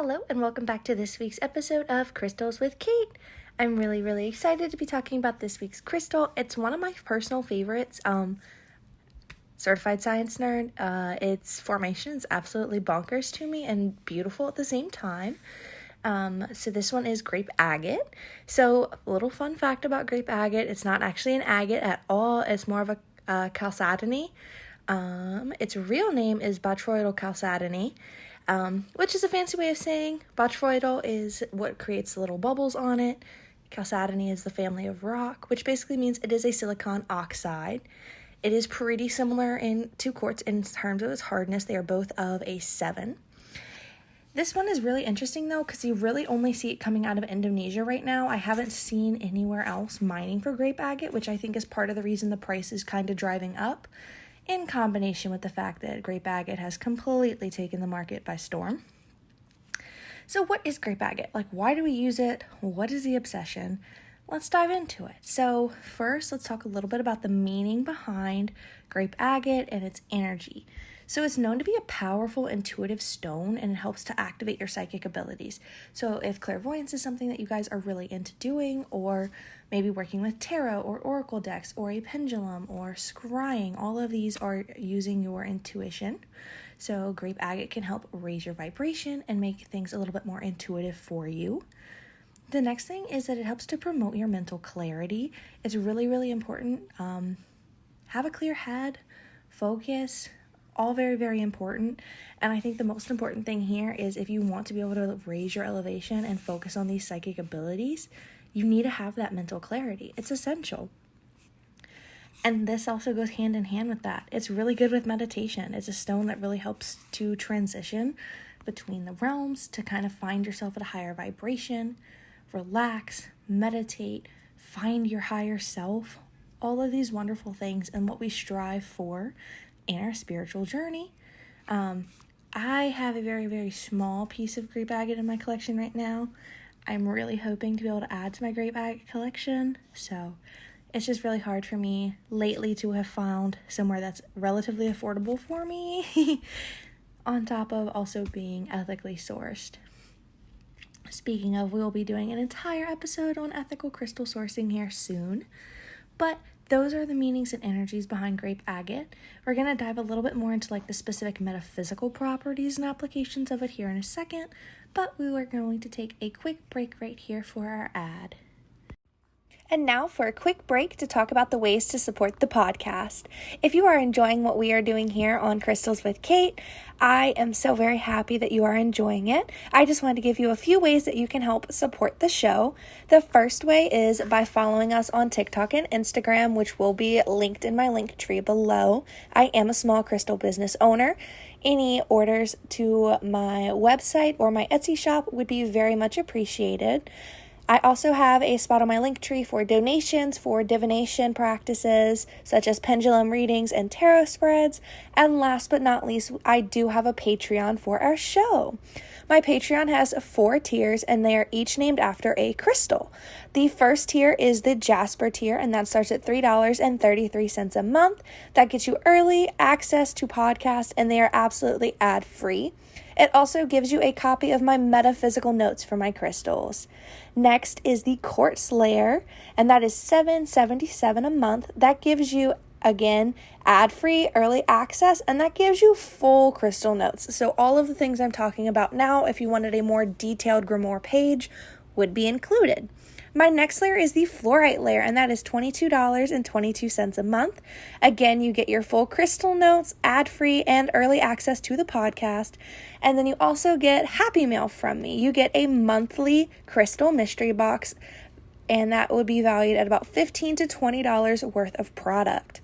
Hello and welcome back to this week's episode of Crystals with Kate. I'm really excited to be talking about this week's crystal. It's one of my personal favorites. Certified Science Nerd. Its formation is absolutely bonkers to me and beautiful at the same time. So this one is grape agate. So a little fun fact about grape agate, it's not actually an agate at all. It's more of a chalcedony. Its real name is botryoidal chalcedony. Which is a fancy way of saying botryoidal is what creates the little bubbles on it. Chalcedony is the family of rock, which basically means it is a silicon oxide. It is pretty similar in to quartz in terms of its hardness. They are both of a 7. This one is really interesting though, because you really only see it coming out of Indonesia right now. I haven't seen anywhere else mining for grape agate, which I think is part of the reason the price is kind of driving up, in combination with the fact that grape agate has completely taken the market by storm. So what is grape agate? Like, why do we use it? What is the obsession? Let's dive into it. So first, let's talk a little bit about the meaning behind grape agate and its energy. So it's known to be a powerful intuitive stone, and it helps to activate your psychic abilities. So if clairvoyance is something that you guys are really into doing, or maybe working with tarot or oracle decks or a pendulum or scrying, all of these are using your intuition. So grape agate can help raise your vibration and make things a little bit more intuitive for you. The next thing is that it helps to promote your mental clarity. It's really important. Have a clear head, focus, all very important. And I think the most important thing here is if you want to be able to raise your elevation and focus on these psychic abilities, you need to have that mental clarity. It's essential. And this also goes hand in hand with that. It's really good with meditation. It's a stone that really helps to transition between the realms, to kind of find yourself at a higher vibration, relax, meditate, find your higher self, all of these wonderful things and what we strive for in our spiritual journey. I have a very small piece of grape agate in my collection right now. I'm really hoping to be able to add to my grape agate collection, so it's just really hard for me lately to have found somewhere that's relatively affordable for me, on top of also being ethically sourced. Speaking of, we will be doing an entire episode on ethical crystal sourcing here soon, but those are the meanings and energies behind grape agate. We're going to dive a little bit more into like the specific metaphysical properties and applications of it here in a second, but we are going to take a quick break right here for our ad. And now for a quick break to talk about the ways to support the podcast. If you are enjoying what we are doing here on Crystals with Kate, I am so very happy that you are enjoying it. I just wanted to give you a few ways that you can help support the show. The first way is by following us on TikTok and Instagram, which will be linked in my link tree below. I am a small crystal business owner. Any orders to my website or my Etsy shop would be very much appreciated. I also have a spot on my link tree for donations for divination practices, such as pendulum readings and tarot spreads. And last but not least, I do have a Patreon for our show. My Patreon has 4 tiers, and they are each named after a crystal. The first tier is the Jasper tier, and that starts at $3.33 a month. That gets you early access to podcasts, and they are absolutely ad-free. It also gives you a copy of my metaphysical notes for my crystals. Next is the quartz layer, and that is $7.77 a month. That gives you, again, ad-free early access, and that gives you full crystal notes. So all of the things I'm talking about now, if you wanted a more detailed grimoire page, would be included. My next layer is the fluorite layer, and that is $22.22 a month. Again, you get your full crystal notes, ad-free, and early access to the podcast. And then you also get Happy Mail from me. You get a monthly crystal mystery box, and that would be valued at about $15 to $20 worth of product.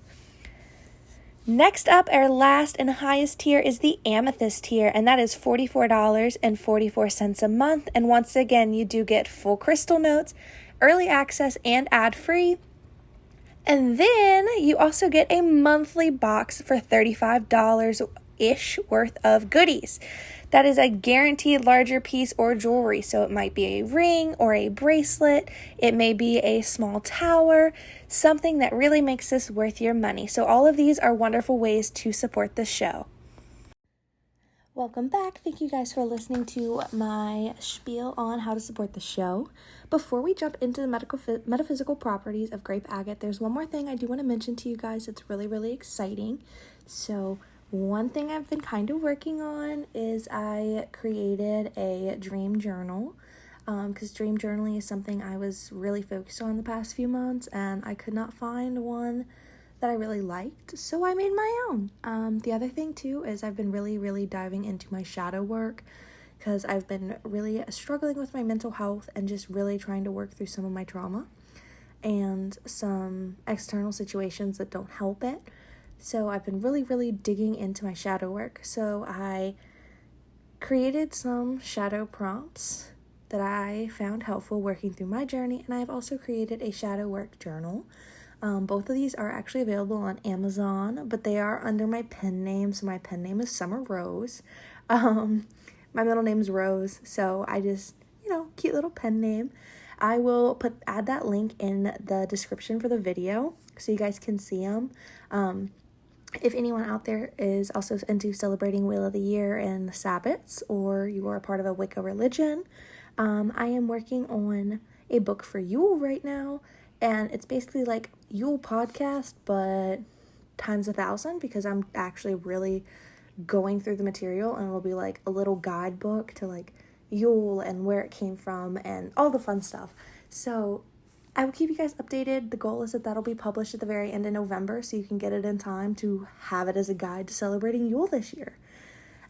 Next up, our last and highest tier is the amethyst tier, and that is $44.44 a month. And once again, you do get full crystal notes, early access, and ad-free. And then you also get a monthly box for $35-ish worth of goodies. That is a guaranteed larger piece or jewelry. So it might be a ring or a bracelet. It may be a small tower, something that really makes this worth your money. So all of these are wonderful ways to support the show. Welcome back. Thank you guys for listening to my spiel on how to support the show. Before we jump into the metaphysical properties of grape agate, there's one more thing I do want to mention to you guys that's really, really exciting. So one thing I've been kind of working on is I created a dream journal, because dream journaling is something I was really focused on the past few months, and I could not find one that I really liked, so I made my own. The other thing too is I've been really, really diving into my shadow work, because I've been really struggling with my mental health and just really trying to work through some of my trauma and some external situations that don't help it. So I've been really, really digging into my shadow work. So I created some shadow prompts that I found helpful working through my journey, and I've also created a shadow work journal. Both of these are actually available on Amazon, but they are under my pen name. So my pen name is Summer Rose. My middle name is Rose, so I just, cute little pen name. I will add that link in the description for the video so you guys can see them. If anyone out there is also into celebrating Wheel of the Year and the Sabbats, or you are a part of a Wicca religion, I am working on a book for Yule right now. And it's basically like Yule podcast, but times 1,000, because I'm actually really going through the material, and it'll be like a little guidebook to like Yule and where it came from and all the fun stuff. So I will keep you guys updated. The goal is that that'll be published at the very end of November, so you can get it in time to have it as a guide to celebrating Yule this year.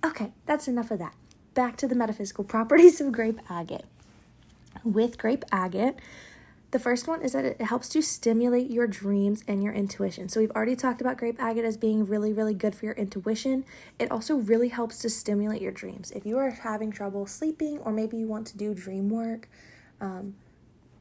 Okay, that's enough of that. Back to the metaphysical properties of grape agate. With grape agate, the first one is that it helps to stimulate your dreams and your intuition. So we've already talked about grape agate as being really, really good for your intuition. It also really helps to stimulate your dreams. If you are having trouble sleeping, or maybe you want to do dream work,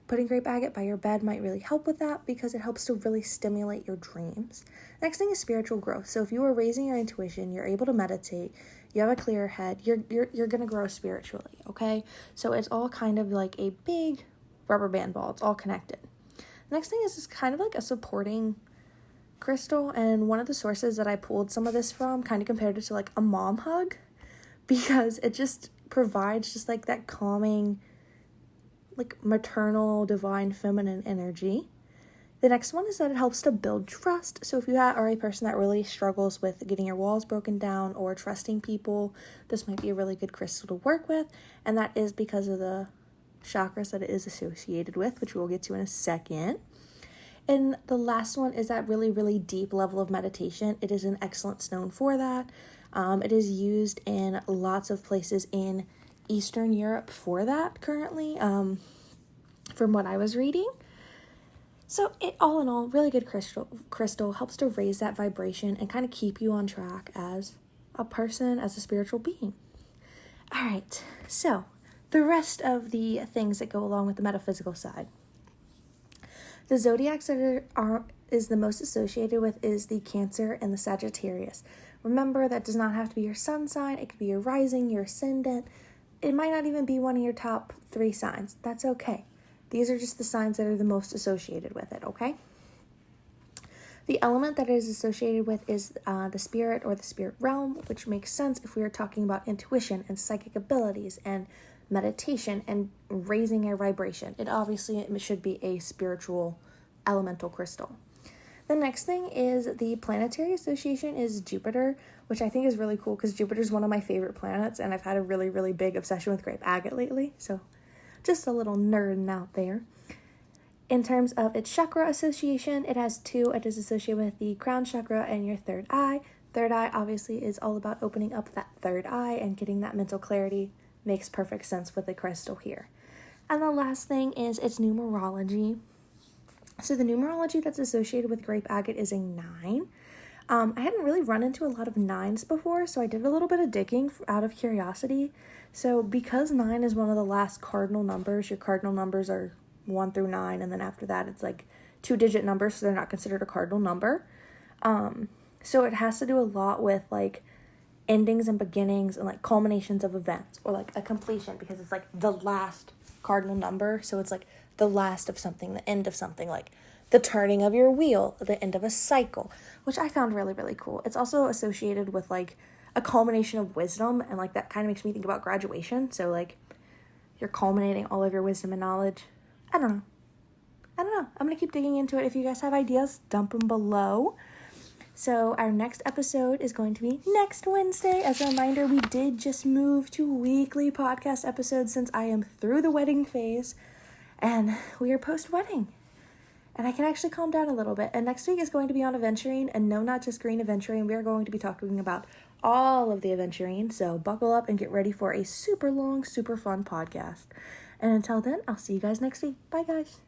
putting grape agate by your bed might really help with that, because it helps to really stimulate your dreams. Next thing is spiritual growth. So if you are raising your intuition, you're able to meditate, you have a clear head, you're going to grow spiritually, okay? So it's all kind of like a big rubber band ball. It's all connected. The next thing is kind of like a supporting crystal, and one of the sources that I pulled some of this from kind of compared it to like a mom hug, because it just provides just like that calming, like maternal, divine, feminine energy. The next one is that it helps to build trust. So if you are a person that really struggles with getting your walls broken down or trusting people, this might be a really good crystal to work with, and that is because of the chakras that it is associated with, which we'll get to in a second. And the last one is that really, really deep level of meditation. It is an excellent stone for that. It is used in lots of places in Eastern Europe for that currently, from what I was reading. So it, all in all, really good crystal, helps to raise that vibration and kind of keep you on track as a person, as a spiritual being. All right, so the rest of the things that go along with the metaphysical side. The zodiacs that is the most associated with is the Cancer and the Sagittarius. Remember, that does not have to be your sun sign. It could be your rising, your ascendant. It might not even be one of your top 3 signs. That's okay. These are just the signs that are the most associated with it, okay? The element that it is associated with is the spirit or the spirit realm, which makes sense if we are talking about intuition and psychic abilities and meditation and raising your vibration. It should be a spiritual elemental crystal. The next thing is the planetary association is Jupiter, which I think is really cool because Jupiter is one of my favorite planets, and I've had a really, really big obsession with grape agate lately. So just a little nerding out there. In terms of its chakra association, it has 2. It is associated with the crown chakra and your third eye. Third eye obviously is all about opening up that third eye and getting that mental clarity. Makes perfect sense with the crystal here. And the last thing is its numerology. So the numerology that's associated with grape agate is a 9. I hadn't really run into a lot of 9s before, so I did a little bit of digging out of curiosity. So because 9 is one of the last cardinal numbers, your cardinal numbers are 1 through 9, and then after that it's like 2-digit numbers, so they're not considered a cardinal number. So it has to do a lot with like endings and beginnings and like culminations of events, or like a completion, because it's like the last cardinal number. So it's like the last of something, the end of something, like the turning of your wheel, the end of a cycle, which I found really, really cool. It's also associated with like a culmination of wisdom, and like that kind of makes me think about graduation. So like you're culminating all of your wisdom and knowledge. I don't know. I'm going to keep digging into it. If you guys have ideas, dump them below. So our next episode is going to be next Wednesday. As a reminder, we did just move to weekly podcast episodes since I am through the wedding phase and we are post-wedding. And I can actually calm down a little bit. And next week is going to be on aventurine, and no, not just green aventurine. We are going to be talking about all of the aventurine. So buckle up and get ready for a super long, super fun podcast. And until then, I'll see you guys next week. Bye, guys.